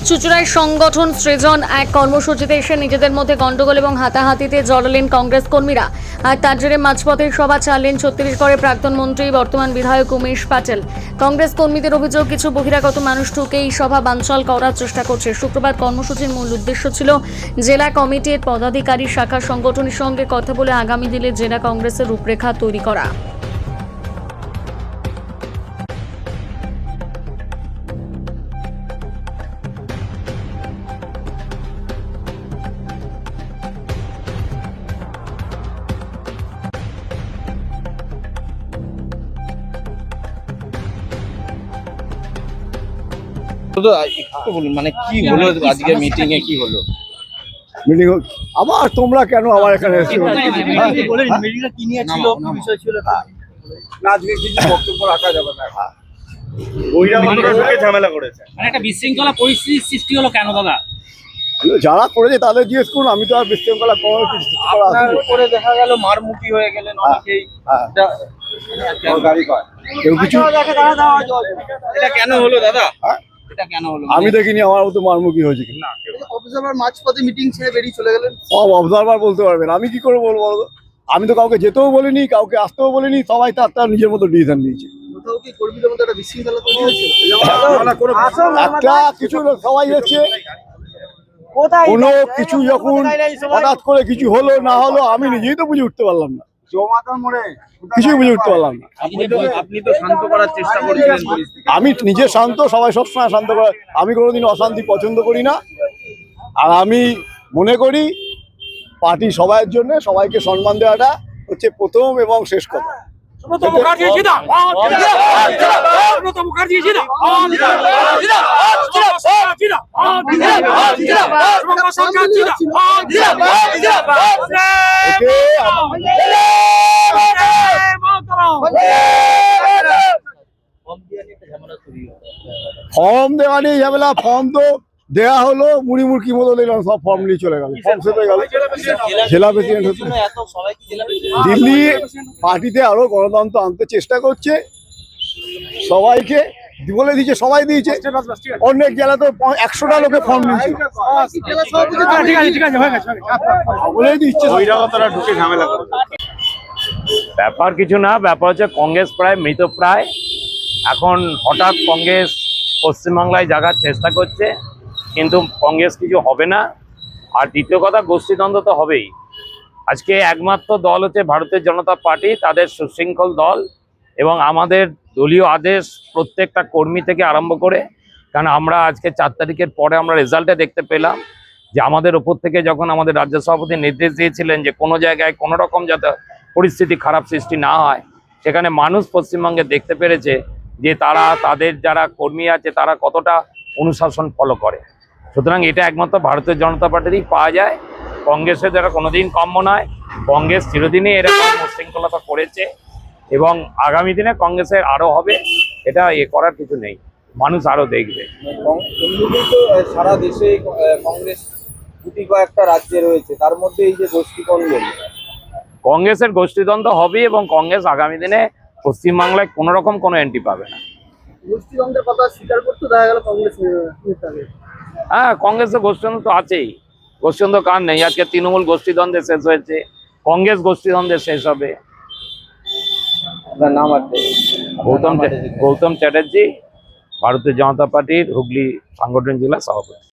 চুঁচুড়ায় সংগঠন সৃজন এক কর্মসূচিতে এসে নিজেদের মধ্যে গন্ডগোল এবং হাতাহাতিতে জড়ালেন কংগ্রেস কর্মীরা। আর তার জেরে মাঝপথে সভা চাললেন ছত্তিশগড়ের প্রাক্তন মন্ত্রী বর্তমান বিধায়ক উমেশ পাটেল। কংগ্রেস কর্মীদের অভিযোগ, কিছু বহিরাগত মানুষ ঢুকে এই সভা বানচাল করার চেষ্টা করছে। শুক্রবার কর্মসূচির মূল উদ্দেশ্য ছিল জেলা কমিটির পদাধিকারী শাখা সংগঠনের সঙ্গে কথা বলে আগামী দিনে জেলা কংগ্রেসের রূপরেখা তৈরি করা। একটু বলুন, মানে কি হলো আজকে মিটিং এ, কি হলো? মিটিং আবার তোমরা কেন আমার এখানে এসেছো? মিটিংটা কি নিয়ে ছিল, কি বিষয় ছিল? না, আজকে কিছু বক্তব্য রাখা যাবে না। ঝামেলা করেছে, মানে একটা বিশৃঙ্খলা পরিস্থিতির সৃষ্টি হলো কেন দাদা? যারা করেছে তাদের জিজ্ঞেস করুন, আমি তো আর বিশৃঙ্খলা কোনো কিছু করা আসিনি। করে দেখা গেল মারমুখী হয়ে গেলেন অনেকেই। কেউ কিছু এটা কেন হলো দাদা? হ্যাঁ? এটা কেন হলো? আমি দেখিনি আমার মতো মারমুখী হয়েছে কি। অবজারভার মাঝপথে মিটিং ছেড়ে বেরিয়ে চলে গেলেন। সব অবজারভার বলতে পারবেন, আমি কি করে বলবো বলো তো? আমি তো কাউকে যেতেও বলিনি, কাউকে আসতেও বলিনি, সবাই তার নিজের মতো ডিসিশন নিয়েছে। কোথাও কি কর্মীদের মধ্যে একটা বিশৃঙ্খলা তৈরি হয়েছিল? একটা কিছু লোক সবাই হচ্ছে, কোনো কিছু যখন হঠাৎ করে কিছু হলো না হলো আমি নিজেই তো বুঝে উঠতে পারলাম না, কিছুই বুঝে উঠতে পারলাম না। আপনি তো শান্ত করার চেষ্টা করেছিলেন পরিস্থিতি। আমি নিজে শান্ত, সবাই সবসময় শান্ত করে। আমি কোনোদিন অশান্তি পছন্দ করি না। আর আমি মনে করি পার্টি সবাইয়ের জন্য সবাইকে সম্মান দেওয়াটা হচ্ছে প্রথম এবং শেষ কথা। ফর্ম দেওয়া নিয়ে ঝামেলা, ফর্ম তো দেওয়া হলো, মুড়ি মুড়কি মতো দিলাম, সব ফর্ম নিয়ে চলে গেল, ফর্ম সেপে গেল। জেলা প্রেসিডেন্ট হচ্ছে দিল্লি পার্টিতে আরো গণতন্ত্র আনতে চেষ্টা করছে, সবাইকে বলে দিয়েছে, সবাই দিয়েছে। অনেক জেলা তো 100টা লোকে ফর্ম নিয়েছে, বলেই দিচ্ছে বহিরাগতরা ঢুকে ঝামেলা করে। ব্যাপার কিছু না, ব্যাপার হচ্ছে কংগ্রেস প্রায় মৃতপ্রায়। এখন হঠাৎ কংগ্রেস পশ্চিমবাংলায় জাগার চেষ্টা করছে, কিন্তু কংগ্রেস কিছু হবে না। আর দ্বিতীয় কথা, গোষ্ঠীদ্বন্দ্ব তো হবেই। আজকে একমাত্র দল হচ্ছে ভারতীয় জনতা পার্টি, তাদের সুশৃঙ্খল দল, এবং আমাদের দলীয় আদেশ প্রত্যেকটা কর্মী থেকে আরম্ভ করে, কারণ আমরা আজকে 4 তারিখের পরে আমরা রেজাল্টে দেখতে পেলাম যে আমাদের ওপর থেকে যখন আমাদের রাজ্য সভাপতি নির্দেশ দিয়েছিলেন যে কোনো জায়গায় কোনো রকম যাতে পরিস্থিতি খারাপ সৃষ্টি না হয়, সেখানে মানুষ পশ্চিমবঙ্গে দেখতে পেরেছে যে তারা, তাদের যারা কর্মী আছে তারা কতটা অনুশাসন ফলো করে। সুতরাং এটা একমাত্র ভারতীয় জনতা পার্টিরই পাওয়া যায়। কংগ্রেসের যারা কোনোদিন কাম্য নয়। কংগ্রেস চিরদিনই এরকম উশৃঙ্খলতা করেছে এবং আগামী দিনে কংগ্রেসের আরও হবে, এটা করার কিছু নেই, মানুষ আরও দেখবে। সারা দেশে কংগ্রেস গুটি কয়েকটা রাজ্যে রয়েছে, তার মধ্যে এই যে গোষ্ঠীদ্বন্দ্ব, কংগ্রেসের গোষ্ঠীদ্বন্দ্ব হবে এবং কংগ্রেস আগামী দিনে পশ্চিমবাংলায় কোনো রকম কোনো এন্ট্রি পাবে না। গোষ্ঠীদ্বন্দ্বের কথা স্বীকার করতে দেখা গেল কংগ্রেস নেতাকে। হ্যাঁ, কংগ্রেসের গোষ্ঠীদ্বন্দ্ব তো আছেই, গোষ্ঠীদ্বন্দ্ব কার নেই? আজকে তৃণমূল গোষ্ঠীদ্বন্দ্বে শেষ হয়েছে, কংগ্রেস গোষ্ঠীদ্বন্দ্বে শেষ হবে। আপনার নাম আছে? গৌতম চ্যাটার্জি, ভারতীয় জনতা পার্টির হুগলি সাংগঠনিক জেলা সভাপতি।